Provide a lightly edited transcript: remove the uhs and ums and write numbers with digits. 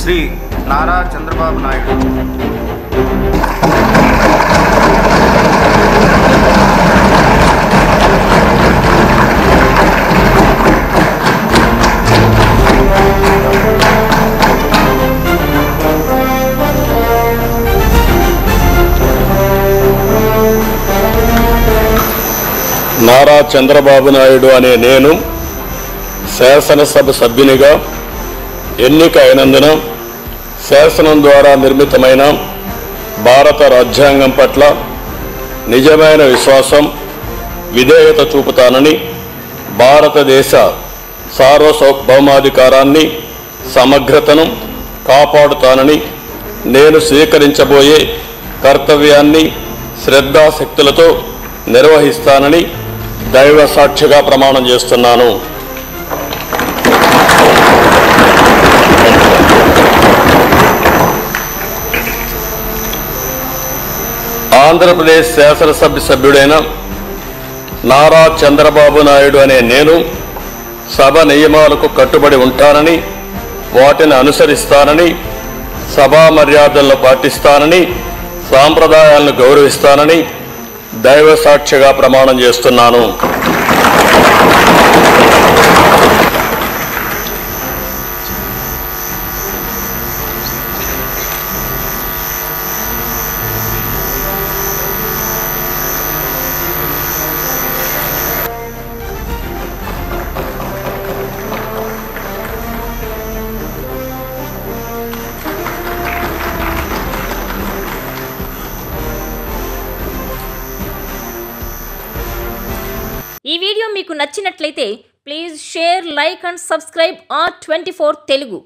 శ్రీ నారా చంద్రబాబు నాయుడు నారా చంద్రబాబు నాయుడు అనే నేను శాసనసభ సభ్యునిగా ఎన్నిక అయినందున శాసనం ద్వారా నిర్మితమైన భారత రాజ్యాంగం పట్ల నిజమైన విశ్వాసం, విధేయత చూపుతానని, భారతదేశ సార్వభౌమాధికారాన్ని, సమగ్రతను కాపాడుతానని, నేను స్వీకరించబోయే కర్తవ్యాన్ని శ్రద్ధాశక్తులతో నిర్వహిస్తానని దైవ సాక్షిగా ప్రమాణం చేస్తున్నాను. ఆంధ్రప్రదేశ్ శాసనసభ సభ్యుడైన నారా చంద్రబాబు నాయుడు అనే నేను సభ నియమాలకు కట్టుబడి ఉంటానని, వాటిని అనుసరిస్తానని, సభా మర్యాదలను పాటిస్తానని, సాంప్రదాయాలను గౌరవిస్తానని దైవ సాక్షిగా ప్రమాణం చేస్తున్నాను. ఈ వీడియో మీకు నచ్చినట్లయితే please share, like and subscribe R24 Telugu.